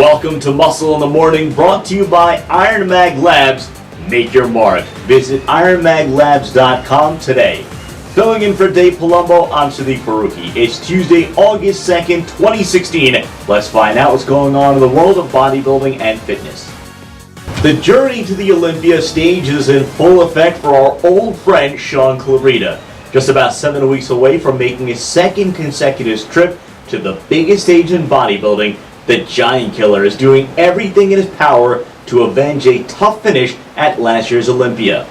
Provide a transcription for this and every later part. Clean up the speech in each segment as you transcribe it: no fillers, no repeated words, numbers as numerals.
Welcome to Muscle in the Morning, brought to you by IronMag Labs. Make your mark. Visit ironmaglabs.com today. Filling in for Dave Palumbo, I'm Sadiq Faruqi. It's Tuesday, August 2nd, 2016. Let's find out what's going on in the world of bodybuilding and fitness. The journey to the Olympia stage is in full effect for our old friend Shaun Clarida. Just about 7 weeks away from making his second consecutive trip to the biggest stage in bodybuilding, the Giant Killer is doing everything in his power to avenge a tough finish at last year's Olympia.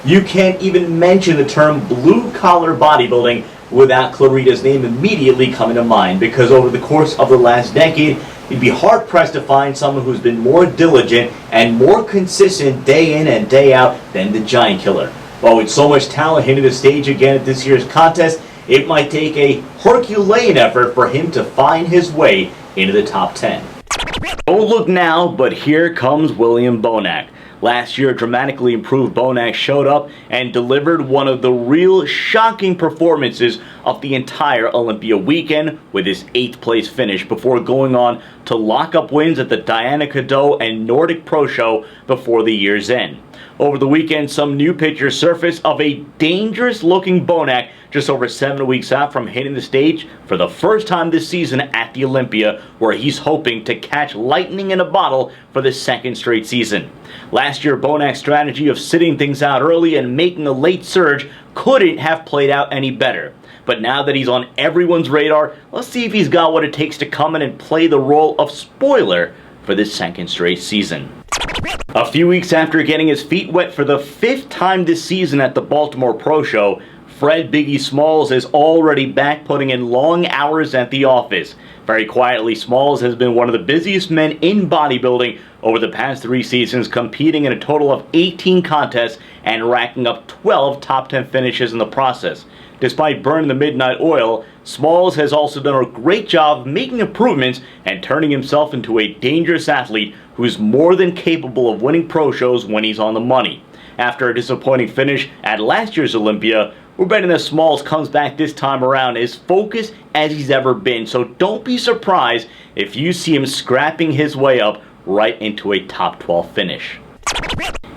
You can't even mention the term blue-collar bodybuilding without Clarida's name immediately coming to mind, because over the course of the last decade, you'd be hard-pressed to find someone who's been more diligent and more consistent day in and day out than the Giant Killer. But with so much talent hitting the stage again at this year's contest, it might take a Herculean effort for him to find his way into the top 10. Don't look now, but here comes William Bonac. Last year, dramatically improved Bonac showed up and delivered one of the real shocking performances of the entire Olympia weekend with his 8th place finish before going on to lock up wins at the Diana Cadot and Nordic Pro Show before the year's end. Over the weekend, some new pictures surfaced of a dangerous-looking Bonac just over 7 weeks out from hitting the stage for the first time this season at the Olympia, where he's hoping to catch lightning in a bottle for the second straight season. Last year, Bonac's strategy of sitting things out early and making a late surge couldn't have played out any better. But now that he's on everyone's radar, let's see if he's got what it takes to come in and play the role of spoiler for this second straight season. A few weeks after getting his feet wet for the 5th time this season at the Baltimore Pro Show, Fred Biggie Smalls is already back putting in long hours at the office. Very quietly, Smalls has been one of the busiest men in bodybuilding over the past 3 seasons, competing in a total of 18 contests and racking up 12 top 10 finishes in the process. Despite burning the midnight oil, Smalls has also done a great job making improvements and turning himself into a dangerous athlete who is more than capable of winning pro shows when he's on the money. After a disappointing finish at last year's Olympia, we're betting that Smalls comes back this time around as focused as he's ever been, so don't be surprised if you see him scrapping his way up right into a top 12 finish.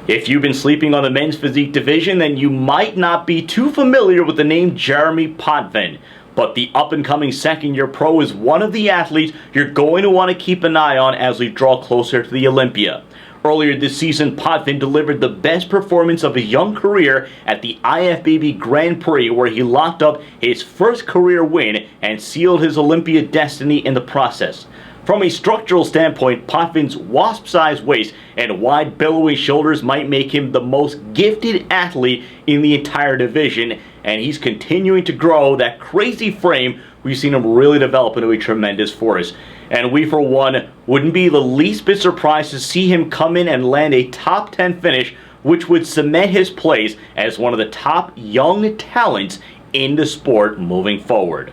If you've been sleeping on the men's physique division, then you might not be too familiar with the name Jeremy Potvin. But the up-and-coming second-year pro is one of the athletes you're going to want to keep an eye on as we draw closer to the Olympia. Earlier this season, Potvin delivered the best performance of his young career at the IFBB Grand Prix, where he locked up his first career win and sealed his Olympia destiny in the process. From a structural standpoint, Potvin's wasp-sized waist and wide billowing shoulders might make him the most gifted athlete in the entire division, and he's continuing to grow that crazy frame we've seen him really develop into a tremendous force. And we, for one, wouldn't be the least bit surprised to see him come in and land a top 10 finish, which would cement his place as one of the top young talents in the sport moving forward.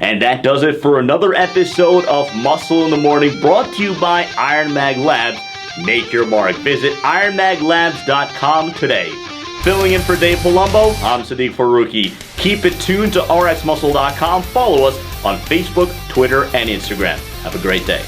And that does it for another episode of Muscle in the Morning, brought to you by IronMag Labs. Make your mark. Visit ironmaglabs.com today. Filling in for Dave Palumbo, I'm Sadiq Faruqi. Keep it tuned to RxMuscle.com. Follow us on Facebook, Twitter, and Instagram. Have a great day.